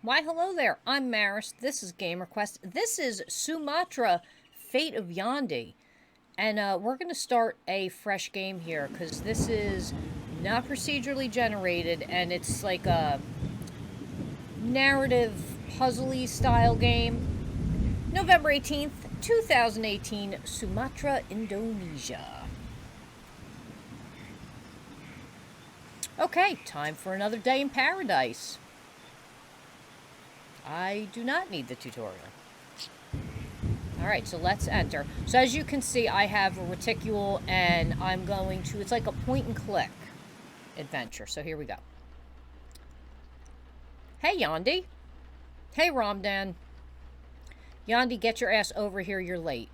Why, hello there. I'm Maris. This is GamerQuest. This is Sumatra, Fate of Yandi. And we're going to start a fresh game here because this is not procedurally generated and it's like a narrative puzzly style game. November 18th, 2018, Sumatra, Indonesia. Okay, time for another day in paradise. I do not need the tutorial. Alright, so let's enter. So as you can see, I have a reticule and I'm going to, it's like a point and click adventure. So here we go. Hey, Yandi. Hey, Ramdan. Yandi, get your ass over here, you're late.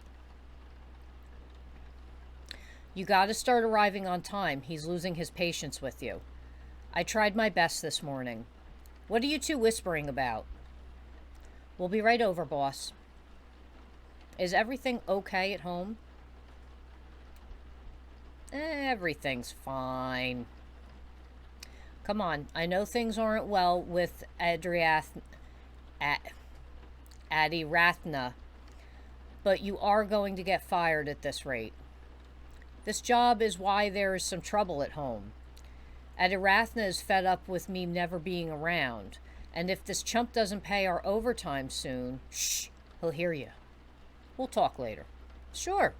You gotta start arriving on time. He's losing his patience with you. I tried my best this morning. What are you two whispering about? We'll be right over, boss. Is everything okay at home? Everything's fine. Come on, I know things aren't well with Adirathna, but you are going to get fired at this rate. This job is why there is some trouble at home. Adirathna is fed up with me never being around, and if this chump doesn't pay our overtime soon, shh, he'll hear you. We'll talk later. Sure.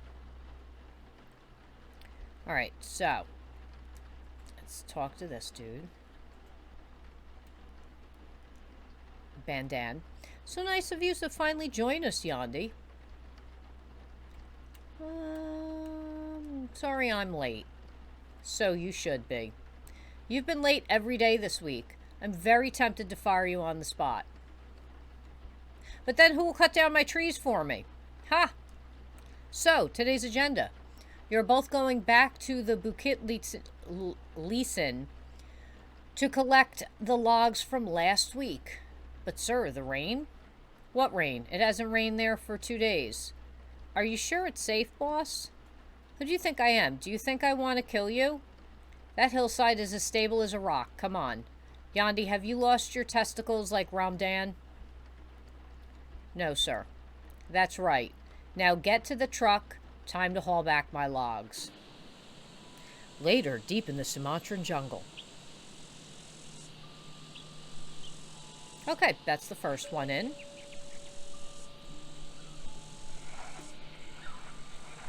Alright, so let's talk to this dude. Bandan. So nice of you to finally join us, Yandi. Sorry I'm late. So you should be. You've been late every day this week. I'm very tempted to fire you on the spot. But then who will cut down my trees for me? Ha! So, today's agenda. You're both going back to the Bukit Leeson to collect the logs from last week. But sir, the rain? What rain? It hasn't rained there for 2 days. Are you sure it's safe, boss? Who do you think I am? Do you think I want to kill you? That hillside is as stable as a rock. Come on. Yandi, have you lost your testicles like Ramdan? No, sir. That's right. Now get to the truck. Time to haul back my logs. Later, deep in the Sumatran jungle. Okay, that's the first one in.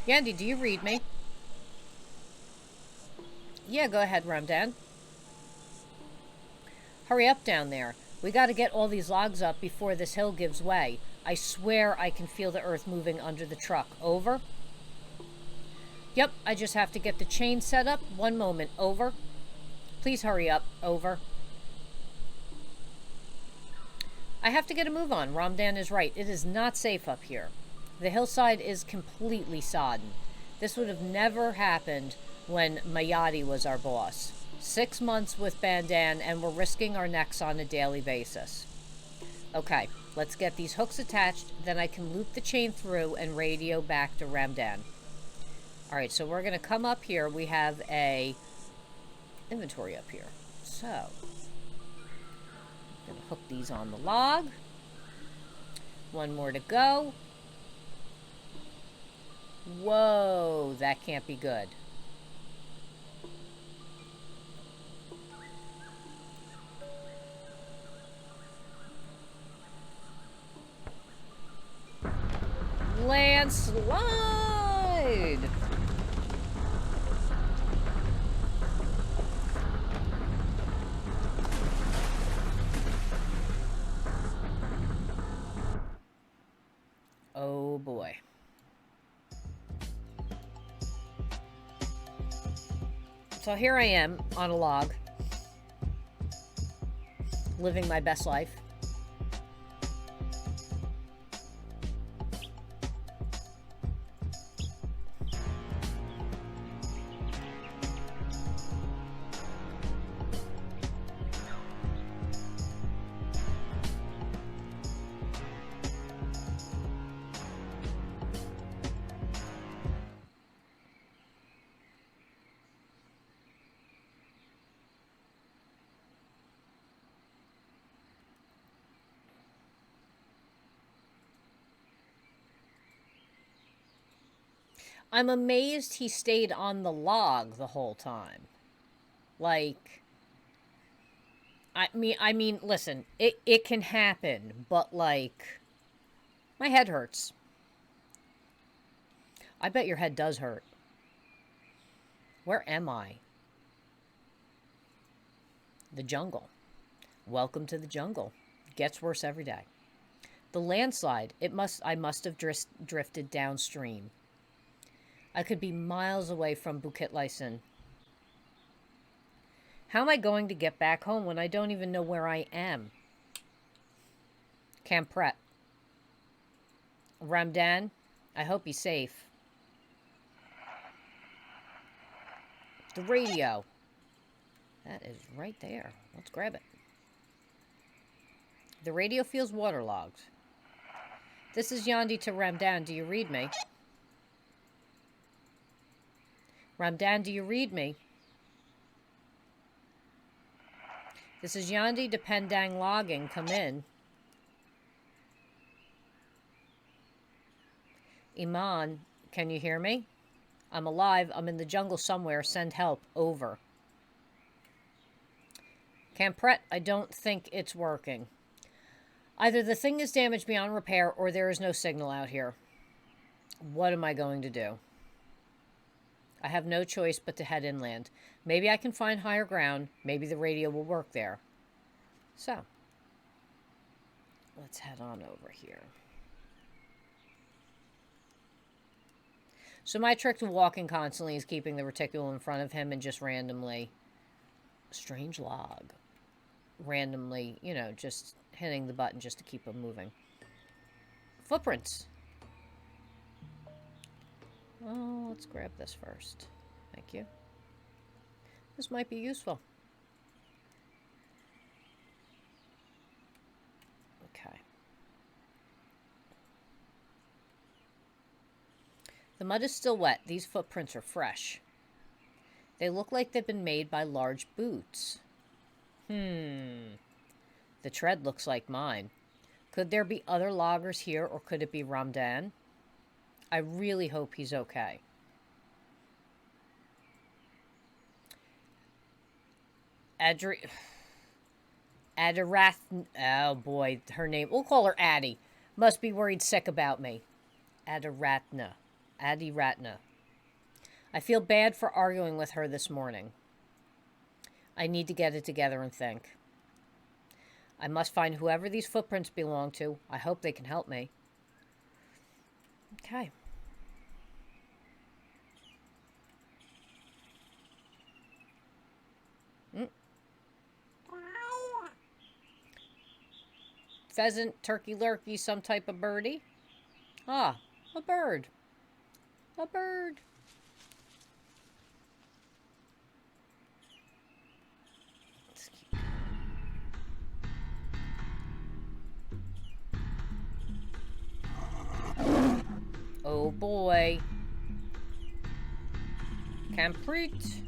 Yandi, do you read me? Yeah, go ahead, Ramdan. Hurry up down there. We gotta get all these logs up before this hill gives way. I swear I can feel the earth moving under the truck. Over? Yep, I just have to get the chain set up. 1 moment. Over. Please hurry up. Over. I have to get a move on. Ramdan is right. It is not safe up here. The hillside is completely sodden. This would have never happened when Mayadi was our boss. 6 months with Bandan and we're risking our necks on a daily basis. Okay, let's get these hooks attached, then I can loop the chain through and radio back to Ramdan. Alright, so we're going to come up here. We have a inventory up here. So, I'm going to hook these on the log. 1 more to go. Whoa, that can't be good. Landslide! Oh boy. So here I am on a log, living my best life. I'm amazed he stayed on the log the whole time. Like, I mean, listen, it can happen, but like, my head hurts. I bet your head does hurt. Where am I? The jungle. Welcome to the jungle. Gets worse every day. The landslide. I must have drifted downstream. I could be miles away from Bukit Lyson. How am I going to get back home when I don't even know where I am? Camp Pret. Ramdan, I hope he's safe. The radio. That is right there. Let's grab it. The radio feels waterlogged. This is Yandi to Ramdan. Do you read me? Ramdan, do you read me? This is Yandi to Pendang logging. Come in. Iman, can you hear me? I'm alive. I'm in the jungle somewhere. Send help. Over. Campret, I don't think it's working. Either the thing is damaged beyond repair or there is no signal out here. What am I going to do? I have no choice but to head inland. Maybe I can find higher ground. Maybe the radio will work there. So, let's head on over here. So my trick to walking constantly is keeping the reticule in front of him and just randomly, strange log, randomly, you know, just hitting the button just to keep him moving. Footprints. Oh, let's grab this first. Thank you. This might be useful. Okay. The mud is still wet. These footprints are fresh. They look like they've been made by large boots. The tread looks like mine. Could there be other loggers here, or could it be Ramdan? I really hope he's okay. Adirath... Oh, boy. Her name... We'll call her Addie. Must be worried sick about me. Adiratna. I feel bad for arguing with her this morning. I need to get it together and think. I must find whoever these footprints belong to. I hope they can help me. Okay. Pheasant, turkey lurkey, some type of birdie. Ah, a bird. A bird. Let's keep going. Oh boy. Complete.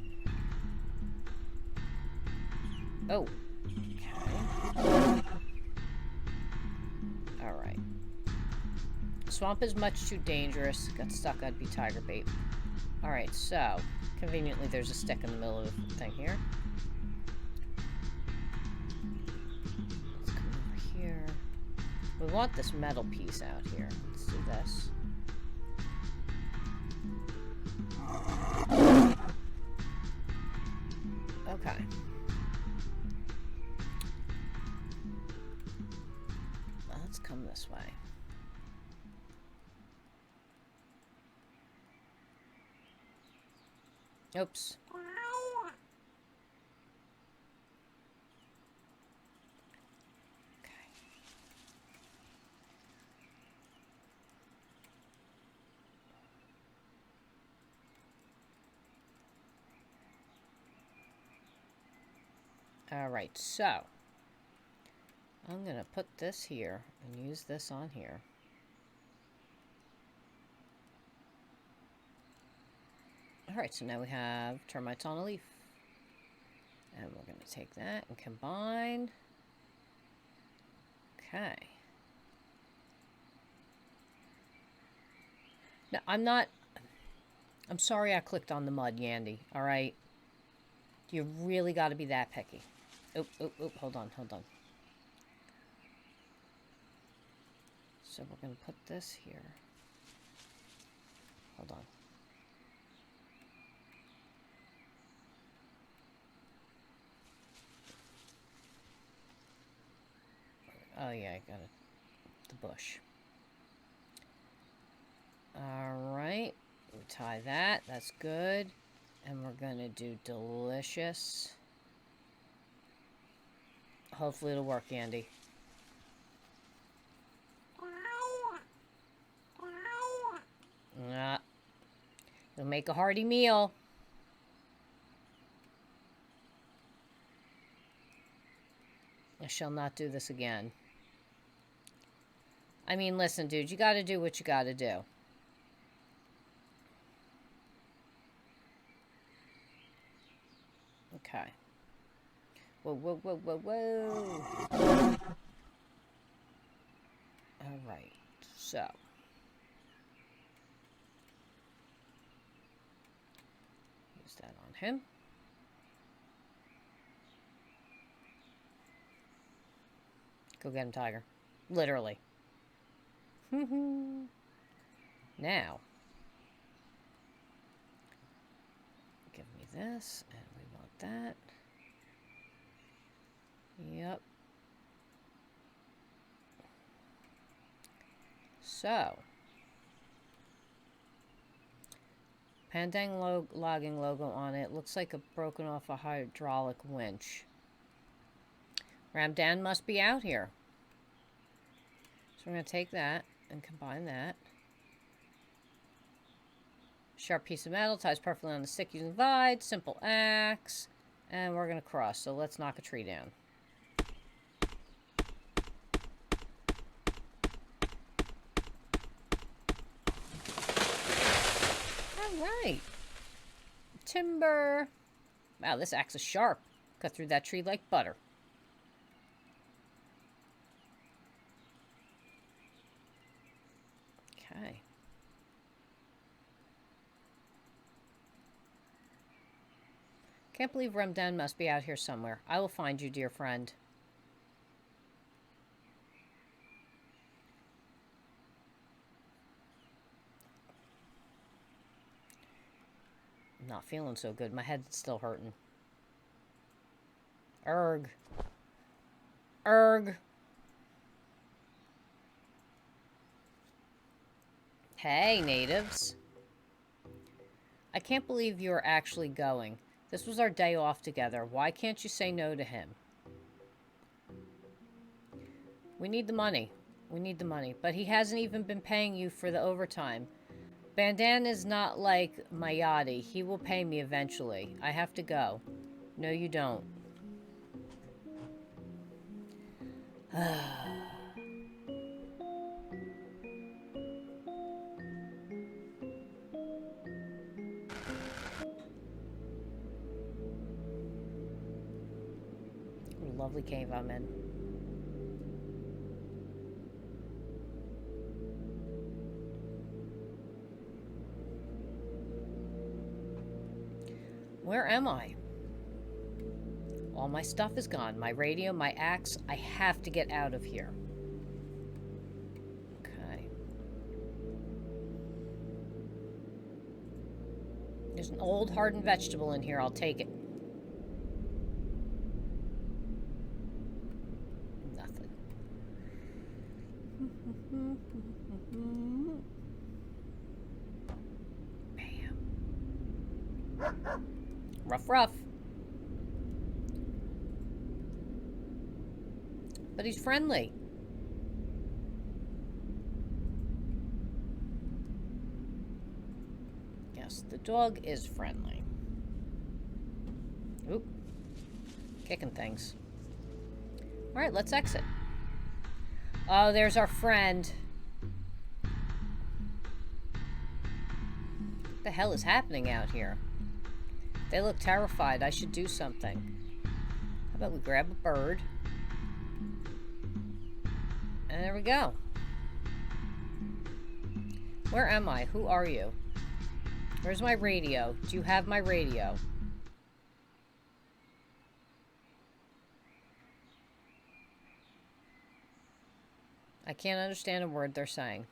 Oh. Okay. Alright. Swamp is much too dangerous. Got stuck, I'd be tiger bait. Alright, so conveniently there's a stick in the middle of the thing here. Let's come over here. We want this metal piece out here. Let's do this. Okay. Let's come this way. Oops. Alright, so I'm going to put this here and use this on here. Alright, so now we have termites on a leaf. And we're going to take that and combine. Okay. Now, I'm not... I'm sorry I clicked on the mud, Yandi. Alright? You really got to be that picky. Oop, oop, oop. Hold on, hold on. So we're going to put this here. Hold on. Oh, yeah, I got it. The bush. Alright. We tie that. That's good. And we're going to do delicious. Hopefully it'll work, Yandi. It'll make a hearty meal. I shall not do this again. I mean, listen, dude, you gotta do what you gotta do. Okay. Whoa, whoa, whoa, whoa, whoa. Alright, so. Use that on him. Go get him, tiger. Literally. Now. Give me this, and we want that. Yep. So. Pandang logging logo on it. Looks like a broken off a hydraulic winch. Ramdan must be out here. So we're going to take that and combine that. Sharp piece of metal, ties perfectly on the stick using vide. Simple axe. And we're going to cross. So let's knock a tree down. Alright. Timber. Wow, this axe is sharp. Cut through that tree like butter. Okay. Can't believe Ramdan must be out here somewhere. I will find you, dear friend. I'm not feeling so good. My head's still hurting. Erg. Erg. Hey, natives. I can't believe you're actually going. This was our day off together. Why can't you say no to him? We need the money. We need the money. But he hasn't even been paying you for the overtime. Bandan is not like Mayadi. He will pay me eventually. I have to go. No, you don't. Lovely cave I'm in. Where am I? All my stuff is gone. My radio, my axe. I have to get out of here. Okay. There's an old hardened vegetable in here. I'll take it. Nothing. Bam. Rough, rough. But he's friendly. Yes, the dog is friendly. Oop. Kicking things. Alright, let's exit. Oh, there's our friend. What the hell is happening out here? They look terrified. I should do something. How about we grab a bird? And there we go. Where am I? Who are you? Where's my radio? Do you have my radio? I can't understand a word they're saying.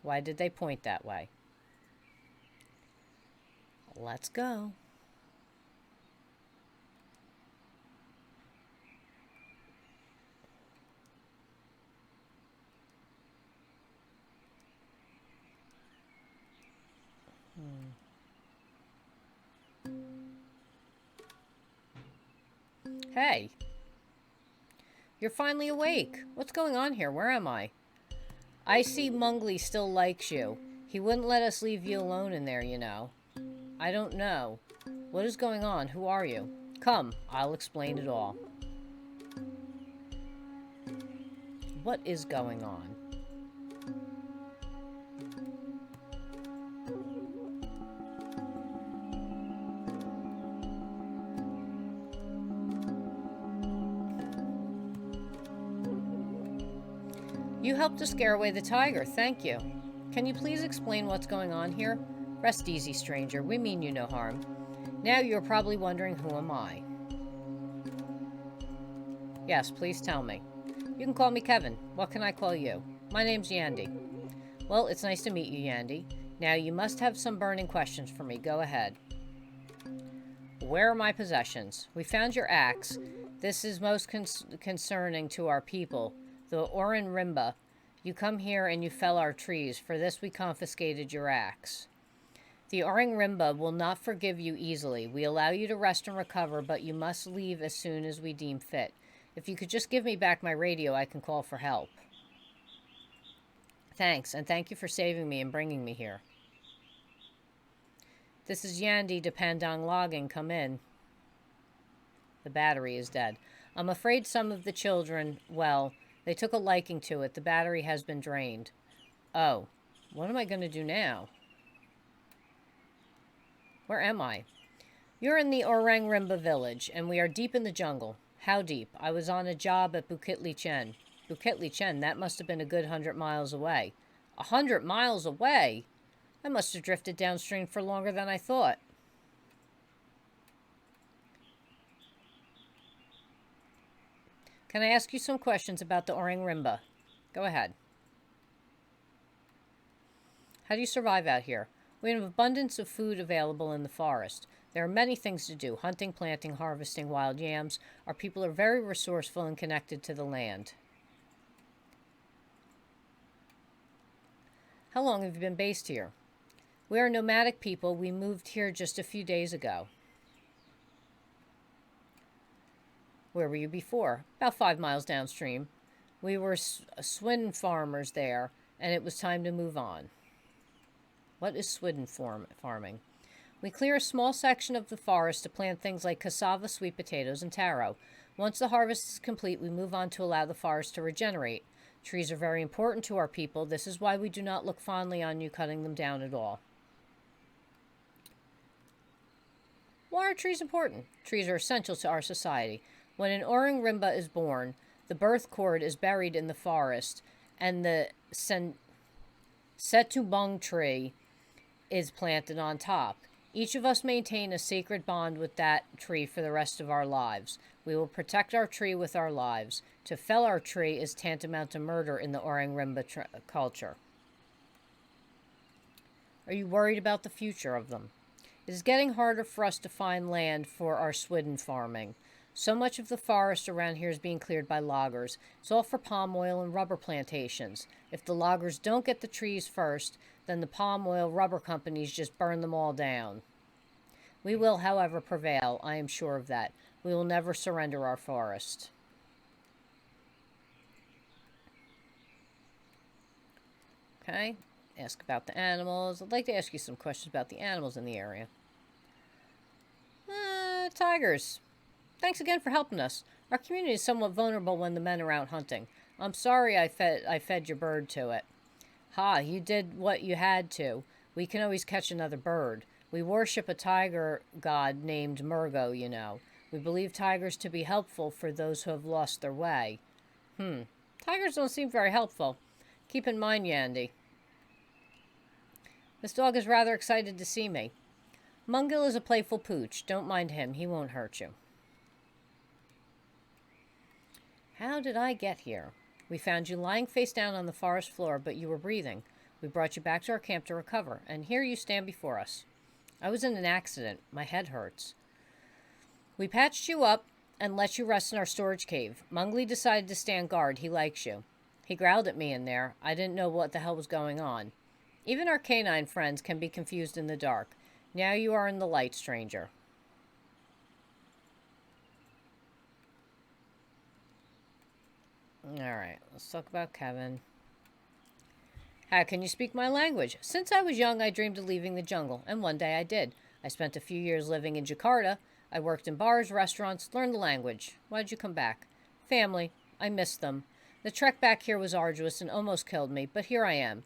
Why did they point that way? Let's go. Hey. You're finally awake. What's going on here? Where am I? I see Mungley still likes you. He wouldn't let us leave you alone in there, you know. I don't know. What is going on? Who are you? Come, I'll explain it all. What is going on? You helped to scare away the tiger, thank you. Can you please explain what's going on here? Rest easy, stranger, we mean you no harm. Now you're probably wondering, who am I? Yes, please tell me. You can call me Kevin. What can I call you? My name's Yandi. Well, it's nice to meet you, Yandi. Now you must have some burning questions for me. Go ahead. Where are my possessions? We found your axe. This is most concerning to our people. The Oran Rimba. You come here and you fell our trees. For this we confiscated your axe. The Orang Rimba will not forgive you easily. We allow you to rest and recover, but you must leave as soon as we deem fit. If you could just give me back my radio, I can call for help. Thanks, and thank you for saving me and bringing me here. This is Yandi de Pandang Logging. Come in. The battery is dead. I'm afraid some of the children, well, they took a liking to it. The battery has been drained. Oh, what am I going to do now? Where am I? You're in the Orang Rimba village, and we are deep in the jungle. How deep? I was on a job at Bukit Chen. Bukit Chen, that must have been a good 100 miles away. 100 miles away? I must have drifted downstream for longer than I thought. Can I ask you some questions about the Orang Rimba? Go ahead. How do you survive out here? We have an abundance of food available in the forest. There are many things to do. Hunting, planting, harvesting wild yams. Our people are very resourceful and connected to the land. How long have you been based here? We are nomadic people. We moved here just a few days ago. Where were you before? About 5 miles downstream. We were swidden farmers there, and it was time to move on. What is swidden farming? We clear a small section of the forest to plant things like cassava, sweet potatoes, and taro. Once the harvest is complete, we move on to allow the forest to regenerate. Trees are very important to our people. This is why we do not look fondly on you cutting them down at all. Why are trees important? Trees are essential to our society. When an Orang Rimba is born, the birth cord is buried in the forest, and the Setubung tree is planted on top. Each of us maintain a sacred bond with that tree for the rest of our lives. We will protect our tree with our lives. To fell our tree is tantamount to murder in the Orang Rimba culture. Are you worried about the future of them? It is getting harder for us to find land for our swidden farming. So much of the forest around here is being cleared by loggers. It's all for palm oil and rubber plantations. If the loggers don't get the trees first, then the palm oil rubber companies just burn them all down. We will, however, prevail. I am sure of that. We will never surrender our forest. Okay. Ask about the animals. I'd like to ask you some questions about the animals in the area. Tigers. Thanks again for helping us. Our community is somewhat vulnerable when the men are out hunting. I'm sorry I fed your bird to it. Ha, you did what you had to. We can always catch another bird. We worship a tiger god named Murgo, you know. We believe tigers to be helpful for those who have lost their way. Tigers don't seem very helpful. Keep in mind, Yandi. This dog is rather excited to see me. Mungil is a playful pooch. Don't mind him. He won't hurt you. How did I get here? We found you lying face down on the forest floor, but you were breathing. We brought you back to our camp to recover, and here you stand before us. I was in an accident. My head hurts. We patched you up and let you rest in our storage cave. Mungli decided to stand guard. He likes you. He growled at me in there. I didn't know what the hell was going on. Even our canine friends can be confused in the dark. Now you are in the light, stranger. Alright, let's talk about Kevin. How can you speak my language? Since I was young, I dreamed of leaving the jungle, and one day I did. I spent a few years living in Jakarta. I worked in bars, restaurants, learned the language. Why'd you come back? Family. I missed them. The trek back here was arduous and almost killed me, but here I am.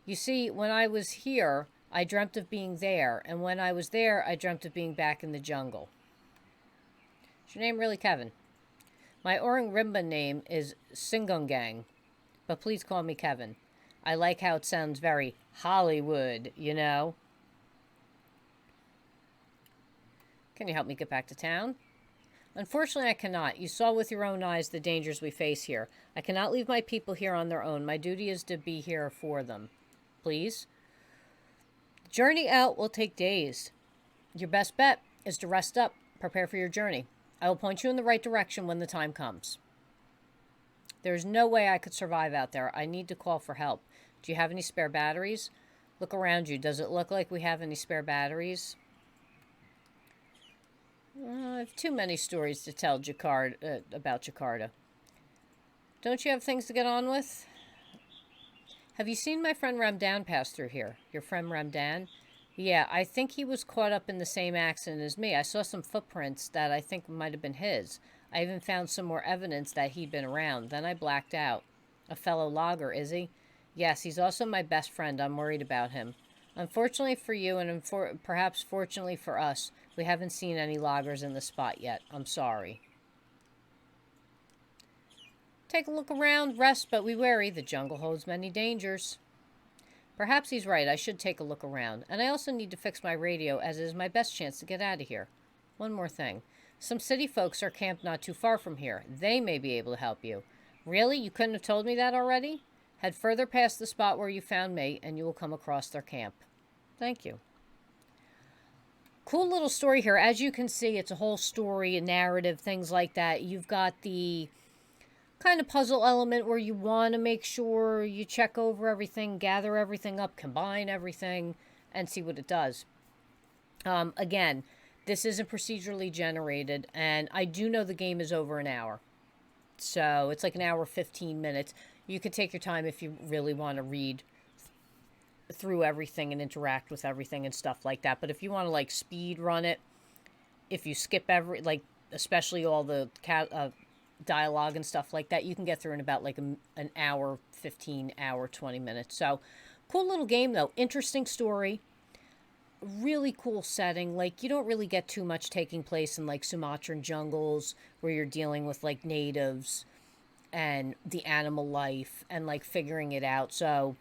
You see, when I was here, I dreamt of being there, and when I was there, I dreamt of being back in the jungle. Is your name really Kevin? My Orang Rimba name is Singungang, but please call me Kevin. I like how it sounds very Hollywood, you know? Can you help me get back to town? Unfortunately, I cannot. You saw with your own eyes the dangers we face here. I cannot leave my people here on their own. My duty is to be here for them. Please? The journey out will take days. Your best bet is to rest up. Prepare for your journey. I will point you in the right direction when the time comes. There's no way I could survive out there. I need to call for help. Do you have any spare batteries? Look around you. Does it look like we have any spare batteries? I have too many stories to tell about Jakarta. Don't you have things to get on with? Have you seen my friend Ramdan pass through here? Your friend Ramdan? Yeah, I think he was caught up in the same accident as me. I saw some footprints that I think might have been his. I even found some more evidence that he'd been around. Then I blacked out. A fellow logger, is he? Yes, he's also my best friend. I'm worried about him. Unfortunately for you, and perhaps fortunately for us, we haven't seen any loggers in the spot yet. I'm sorry. Take a look around, rest, but be wary. The jungle holds many dangers. Perhaps he's right. I should take a look around. And I also need to fix my radio, as it is my best chance to get out of here. One more thing. Some city folks are camped not too far from here. They may be able to help you. Really? You couldn't have told me that already? Head further past the spot where you found me, and you will come across their camp. Thank you. Cool little story here. As you can see, it's a whole story, a narrative, things like that. You've got the kind of puzzle element where you want to make sure you check over everything, gather everything up, combine everything, and see what it does. Again, this isn't procedurally generated, and I do know the game is over an hour. So it's like an hour, 15 minutes. You could take your time if you really want to read through everything and interact with everything and stuff like that. But if you want to, like, speed run it, if you skip especially all the dialogue and stuff like that, you can get through in about like an hour, 15 hour, 20 minutes. So, cool little game though. Interesting story. Really cool setting. Like, you don't really get too much taking place in like Sumatran jungles where you're dealing with like natives and the animal life and like figuring it out. So,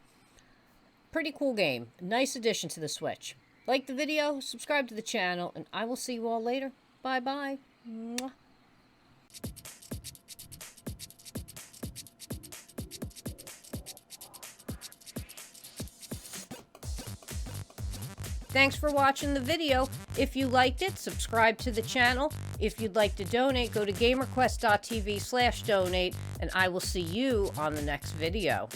pretty cool game. Nice addition to the Switch. Like the video, subscribe to the channel, and I will see you all later. Bye-bye. Mwah. Thanks for watching the video. If you liked it, subscribe to the channel. If you'd like to donate, go to gamerquest.tv/donate, and I will see you on the next video.